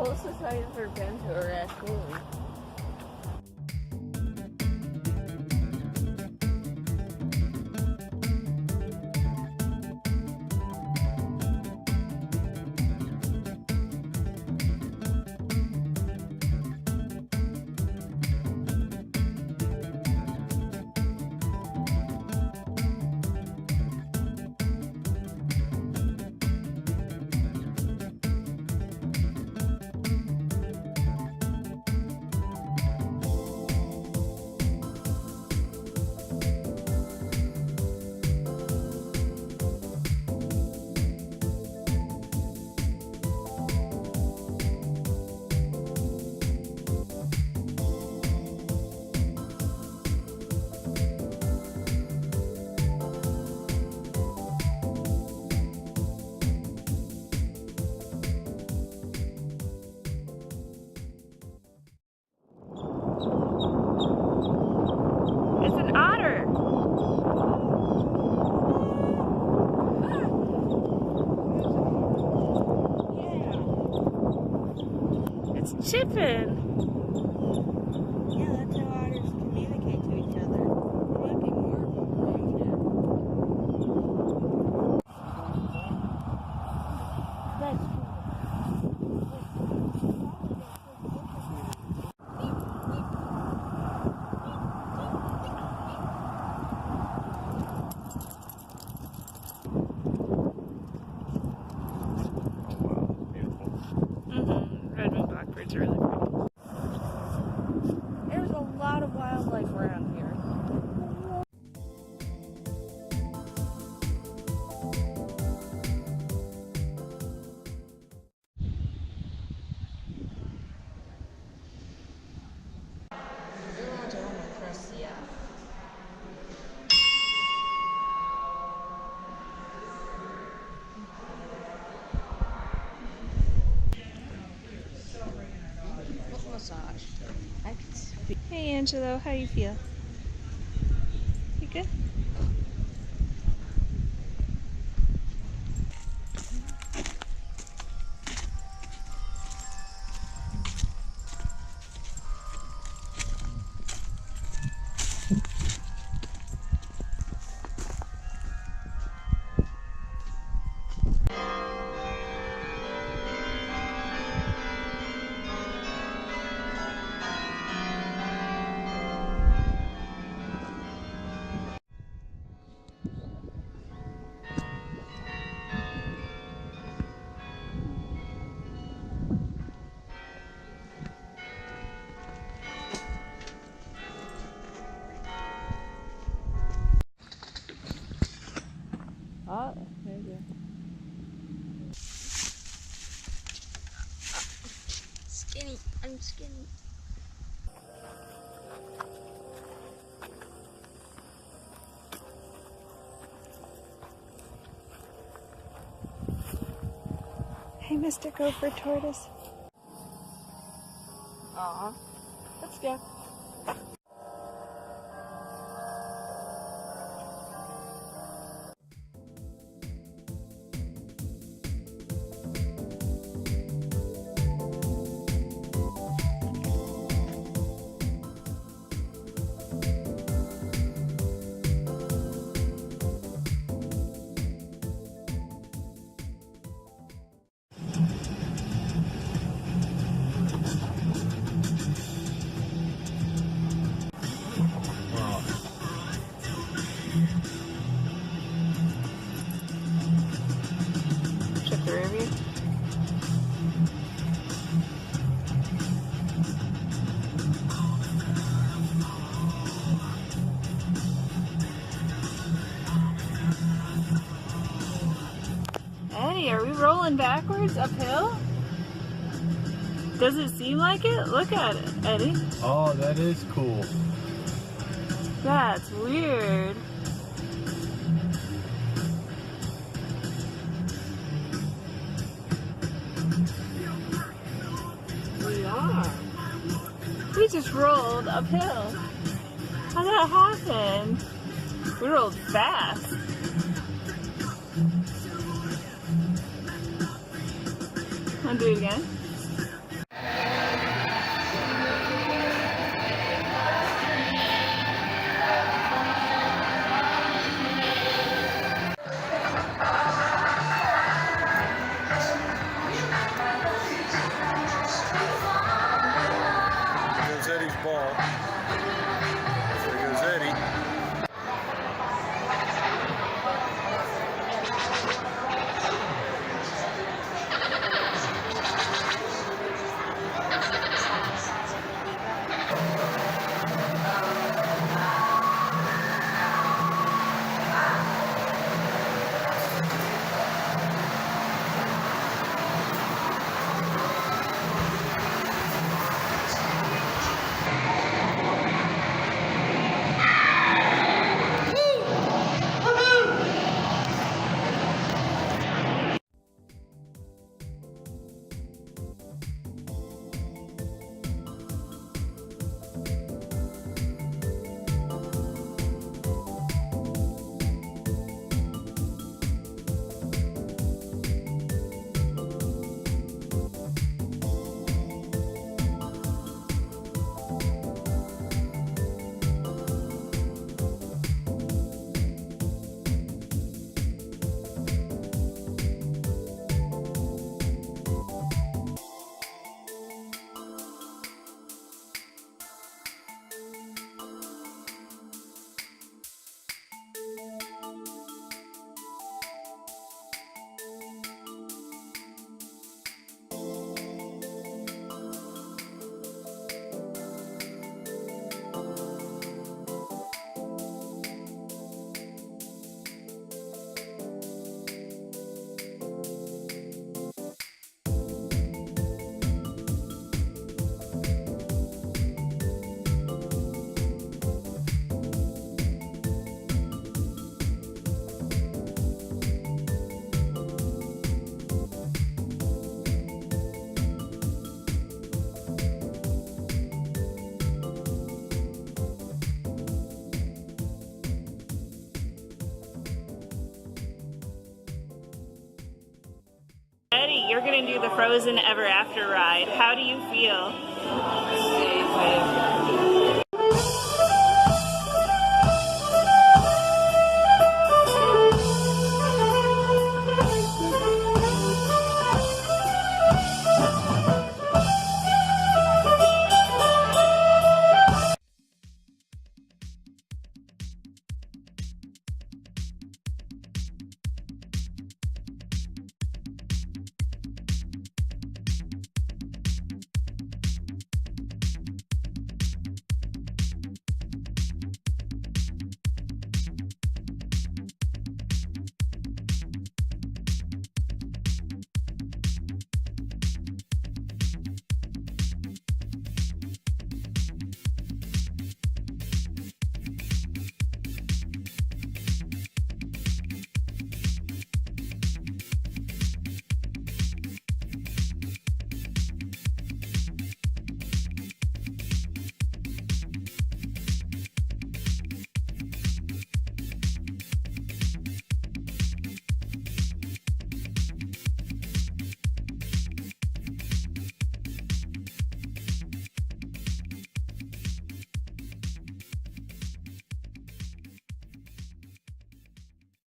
closest I've ever been to a raccoon. Chipping. Yeah, that's how otters communicate to each other. There might be more of them around here. That's true. It's really pretty. There's a lot of wildlife around here. Hey Angelo, how you feel? You good? Oh, there you go. Skinny. I'm skinny. Hey, Mr. Gopher Tortoise. Aw, let's go. Check the rear view. Eddie, are we rolling backwards uphill? Does it seem like it? Look at it, Eddie. Oh, that is cool. That's weird. We are. We just rolled uphill. How'd that happen? We rolled fast. Wanna do it again? Eddie, you're gonna do the Frozen Ever After ride. How do you feel? Safe.